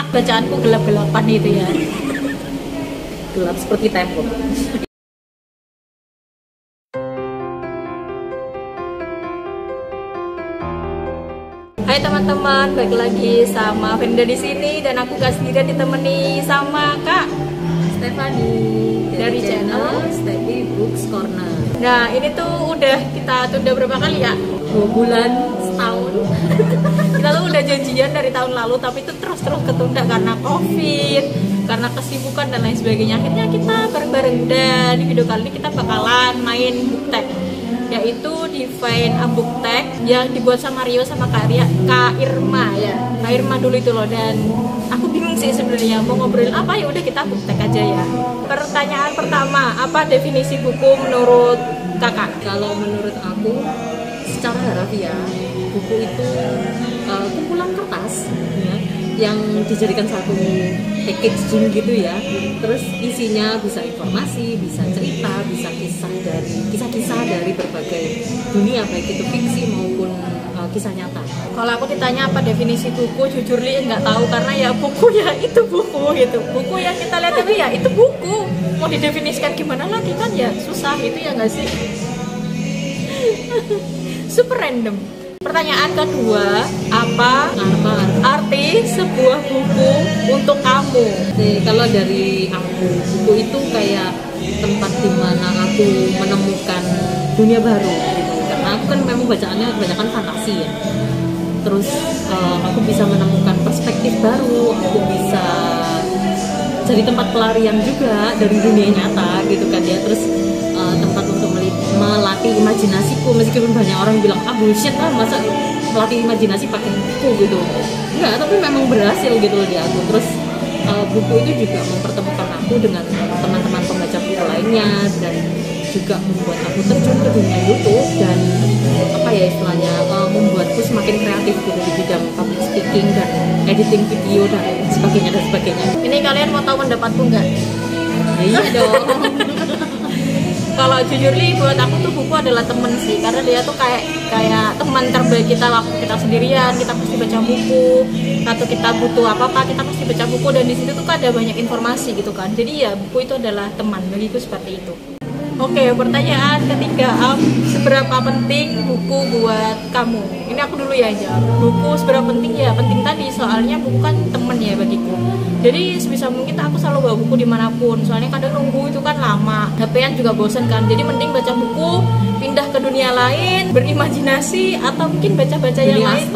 Bacaanku gelap-gelapan itu ya. Gelap seperti tembok. Hai teman-teman, balik lagi sama Venda di sini dan aku gak sendirian, ditemani sama Kak Stephanie dari channel Steffi Books Corner. Nah, ini tuh udah kita tunda berapa kali ya? 2 bulan, setahun. Kita tuh udah janjian dari tahun lalu, tapi itu terus-terus ketunda karena COVID, karena kesibukan dan lain sebagainya. Akhirnya kita bareng-bareng, dan di video kali ini kita bakalan main booktek, yaitu Divine A Booktek yang dibuat sama Rio sama Kak Irma ya. Kak Irma dulu itu loh, dan aku bingung sih sebenarnya mau ngobrolin apa. Ya udah kita booktek aja ya. Pertanyaan pertama, apa definisi buku menurut Kakak? Kalau menurut aku, secara harafiah, buku itu kumpulan kertas ya, yang dijadikan satu packaging gitu ya. Terus isinya bisa informasi, bisa cerita, bisa kisah-kisah dari berbagai dunia, baik itu fiksi maupun kisah nyata. Kalau aku ditanya apa definisi buku, jujur li nggak tahu, karena ya buku ya itu buku gitu. Buku yang kita lihat itu ya itu buku. Mau didefinisikan gimana lagi kan ya susah itu ya nggak sih? Super random. Pertanyaan kedua, apa arti sebuah buku untuk kamu? Kalau dari aku, buku itu kayak tempat dimana aku menemukan dunia baru gitu. Karena aku kan memang bacaannya kebanyakan fantasi ya. Terus aku bisa menemukan perspektif baru, aku bisa jadi tempat pelarian juga dari dunia nyata gitu kan ya. Terus tempat untuk melatih imajinasiku, meskipun banyak orang bilang bullshit lah, masa melatih imajinasi pakai buku gitu. Enggak, tapi memang berhasil gitu loh di aku. Terus buku itu juga mempertemukan aku dengan teman-teman pembaca buku lainnya, dan juga membuat aku terjun ke dunia YouTube, dan apa ya istilahnya, membuatku semakin kreatif gitu di bidang public speaking dan editing video dan sebagainya. Ini kalian mau tahu pendapatku nggak? Iya dong. Kalau jujur li, buat aku tuh buku adalah temen sih, karena dia tuh kayak teman terbaik kita waktu kita sendirian. Kita pasti baca buku, atau kita butuh apa kita pasti baca buku, dan di situ tuh ada banyak informasi gitu kan. Jadi ya buku itu adalah teman bagiku, seperti itu. Oke, pertanyaan ketiga, seberapa penting buku buat kamu? Ini aku dulu ya aja. Buku seberapa penting ya? Penting tadi, soalnya buku kan temen ya bagiku. Jadi sebisa mungkin aku selalu bawa buku dimanapun. Soalnya kadang nunggu itu kan lama, HP-an juga bosen kan. Jadi mending baca buku, pindah ke dunia lain, berimajinasi, atau mungkin baca-baca yang lain.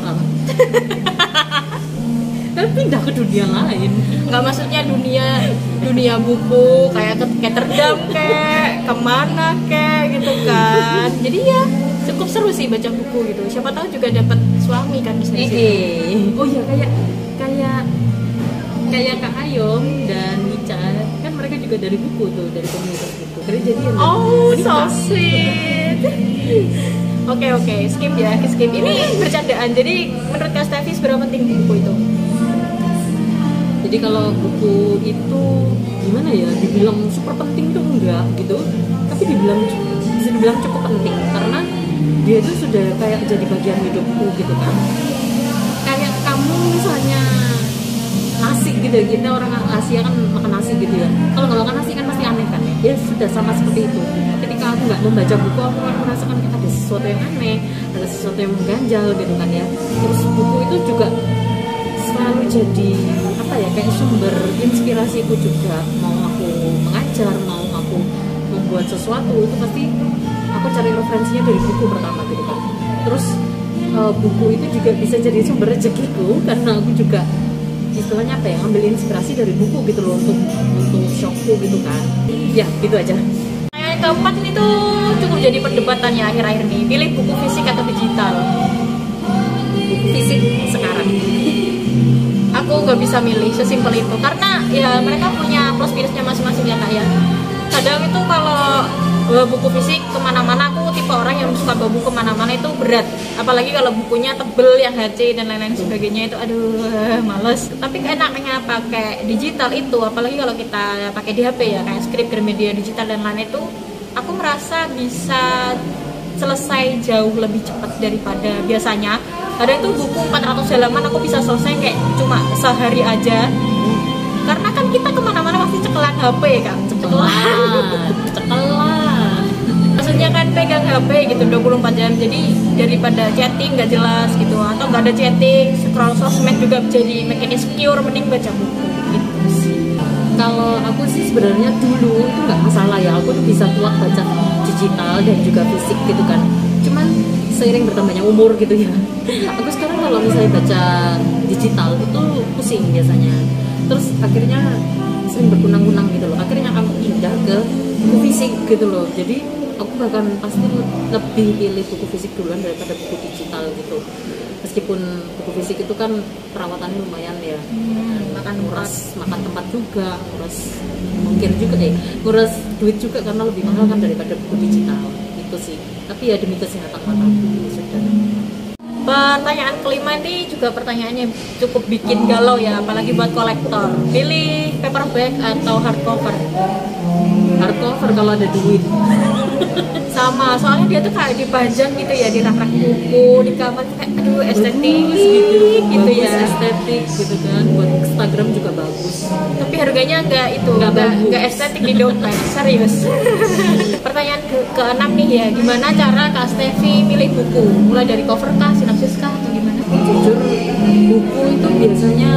Dan pindah ke dunia lain. Nggak, maksudnya dunia buku, kayak ke Rotterdam kayak kemana kayak gitu kan. Jadi ya cukup seru sih baca buku gitu. Siapa tahu juga dapat suami kan di sini. Oh iya, kayak Kak Ayom dan Ica kan, mereka juga dari buku tuh, dari komunitas buku. Jadi oh so sweet. Oke, skip ya, skip. Ini bercandaan. Jadi menurut Kak Steffi seberapa penting buku itu? Jadi kalau buku itu gimana ya, dibilang super penting tuh enggak gitu, tapi bisa dibilang cukup penting, karena dia itu sudah kayak jadi bagian hidupku gitu kan. Kayak kamu misalnya nasi gitu, kita orang Asia kan makan nasi gitu ya. Kalau nggak makan nasi kan pasti aneh kan ya. Sudah sama seperti itu. Ketika aku nggak membaca buku, aku akan merasakan ada sesuatu yang aneh, ada sesuatu yang mengganjal gitu kan ya. Terus buku itu juga selalu jadi apa ya, kayak sumber inspirasiku juga. Mau aku mengajar, mau aku membuat sesuatu, itu pasti aku cari referensinya dari buku pertama gitu kan. Terus buku itu juga bisa jadi sumber rezekiku, karena aku juga istilahnya apa ya, ambil inspirasi dari buku gitu loh, untuk shopku gitu kan. Ya gitu aja. Yang keempat ini tuh cukup jadi perdebatannya akhir-akhir ini, pilih buku fisik atau digital. Buku fisik sekarang. Aku nggak bisa milih, sesimpel itu, karena ya mereka punya plus minusnya masing-masing ya Kak ya. Kadang itu kalau bawa buku fisik kemana-mana, aku tipe orang yang suka bawa buku kemana-mana itu berat, apalagi kalau bukunya tebel yang HC dan lain-lain sebagainya, itu aduh males. Tapi enaknya pakai digital itu, apalagi kalau kita pakai di HP ya, kayak Script, Gramedia digital dan lain itu, aku merasa bisa selesai jauh lebih cepat daripada biasanya. Kadang tuh buku 400 halaman aku bisa selesai kayak cuma sehari aja. Karena kan kita kemana-mana pasti cekelan HP kan, cekelan. Maksudnya kan pegang HP gitu 24 jam. Jadi daripada chatting nggak jelas gitu, atau nggak ada chatting, scroll sosmed juga jadi makin insecure, mending baca buku gitu sih. Kalau aku sih sebenarnya dulu itu nggak masalah ya, aku tuh bisa kuat baca digital dan juga fisik gitu kan. Cuman seiring bertambahnya umur gitu ya, aku sekarang kalau misalnya baca digital itu pusing biasanya. Terus akhirnya sering berkunang-kunang gitu loh. Akhirnya aku pindah ke buku fisik gitu loh. Jadi aku bahkan pasti lebih pilih buku fisik duluan daripada buku digital gitu. Meskipun buku fisik itu kan perawatannya lumayan ya, makan tempat juga, nguras duit juga karena lebih mahal kan daripada buku digital gitu sih. Tapi ya demi kesehatan mataku sudah. Pertanyaan kelima ini juga pertanyaannya cukup bikin galau ya, apalagi buat kolektor. Pilih paperback atau hardcover? Hardcover kalau ada duit. Sama, soalnya dia tuh kayak dipajang gitu ya, di rak-rak buku, di kamar kayak aduh estetik gitu Bagus, ya. estetik gitu kan, buat Instagram juga bagus. Tapi harganya nggak estetik di dompet, serius. Pertanyaan keenam nih ya, gimana cara Kak Stevi milih buku? Mulai dari cover kah, sinopsis kah, atau gimana? Jujur, buku itu biasanya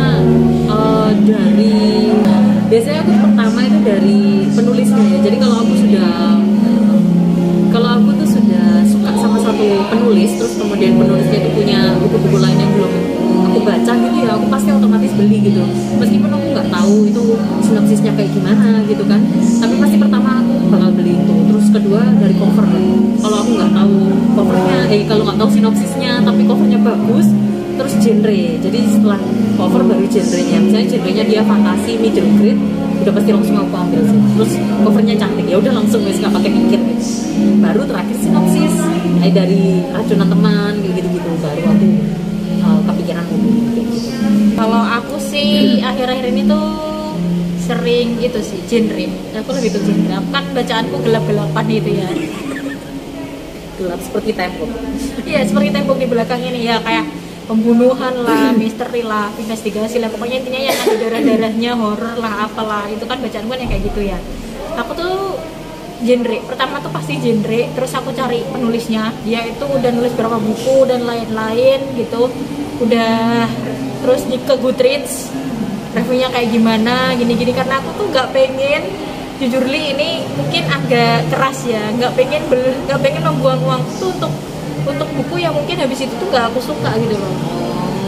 aku pertama itu dari penulisnya ya. Jadi kalau aku tuh sudah suka sama satu penulis, terus kemudian penulisnya itu punya buku-buku lain yang belum aku baca gitu ya, aku pasti otomatis beli gitu. Meskipun aku nggak tahu itu sinopsisnya kayak gimana gitu kan, tapi pasti pertama aku bakal beli itu. Terus kedua dari cover. Kalau aku nggak tahu covernya, kalau nggak tahu sinopsisnya tapi covernya bagus, terus genre. Jadi setelah cover baru genrenya. Misalnya genrenya dia fantasi middle grade, udah pasti langsung aku ambil sih. Terus covernya cantik, ya udah langsung wes nggak pakai mikir gitu. Baru terakhir sinopsis, dari racunan teman gitu baru aku kepikiran gitu. Kalau aku sih akhir-akhir ini tuh sering gitu sih genre. Aku lebih ke genre. Aku kan bacaanku gelap-gelapan gitu ya. Gelap seperti tembok. Iya, seperti tembok di belakang ini ya, kayak pembunuhan lah, misteri lah, investigasi lah, pokoknya intinya yang ada darah-darahnya, horor lah, apalah, itu kan bacaan gue yang kayak gitu ya. Aku tuh genre, pertama tuh pasti genre, terus aku cari penulisnya, dia itu udah nulis berapa buku dan lain-lain gitu, udah terus di ke Goodreads, reviewnya kayak gimana, gini-gini, karena aku tuh nggak pengen, jujur li ini mungkin agak keras ya, nggak pengen membuang uang tuh untuk buku yang mungkin habis itu tuh gak aku suka gitu loh,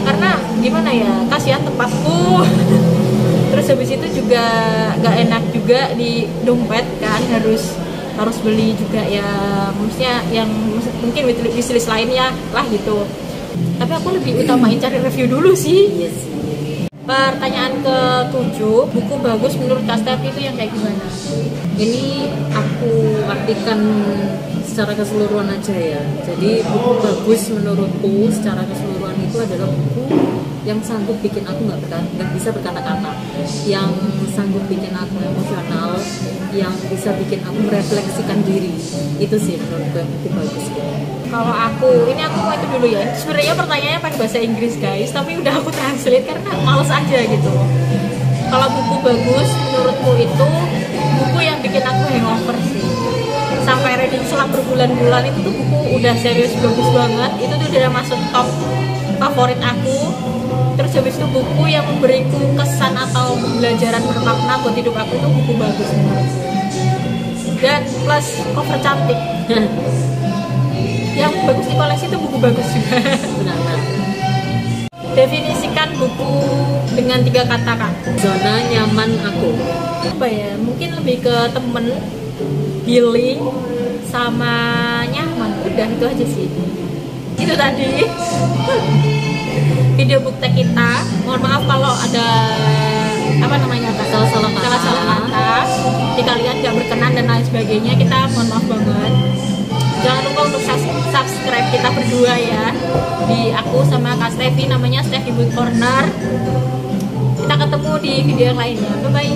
karena gimana ya, kasihan tempatku. Terus habis itu juga gak enak juga di dompet kan, harus beli juga ya, maksudnya yang mungkin wishlist lainnya lah gitu. Tapi aku lebih utamain cari review dulu sih. Yes. Pertanyaan ke-7, buku bagus menurut Kak Steph itu yang kayak gimana? Ini aku artikan secara keseluruhan aja ya. Jadi buku bagus menurutku secara keseluruhan itu adalah buku yang sanggup bikin aku nggak bisa berkata-kata, yang sanggup bikin aku emosional, yang bisa bikin aku merefleksikan diri. Itu sih menurut gue buku bagus gitu. Kalau aku mau itu dulu ya. Sebenarnya pertanyaannya pakai bahasa Inggris guys, tapi udah aku translate karena males aja gitu. Kalau buku bagus menurutku itu buku yang bikin aku hangover sih. Sampai reading selang berbulan-bulan itu tuh buku udah serius bagus banget. Itu tuh udah masuk top favorit aku. Terus habis itu buku yang memberiku kesan atau pembelajaran bermakna buat hidup aku itu buku bagus menurutku. Dan plus cover cantik. Yang bagus di koleksi itu buku bagus juga. Benar. Definisikan buku dengan 3 kata Kak. Zona nyaman aku. Apa ya? Mungkin lebih ke temen, healing, sama nyaman. Udah itu aja sih. Itu tadi video book tag kita. Mohon maaf kalau ada salah-salah kata, di kalian gak berkenan dan lain sebagainya. Kita mohon maaf banget. Jangan lupa untuk subscribe kita berdua ya, di aku sama Kak Stevi, namanya Stevi Book Corner. Kita ketemu di video yang lainnya. Bye bye.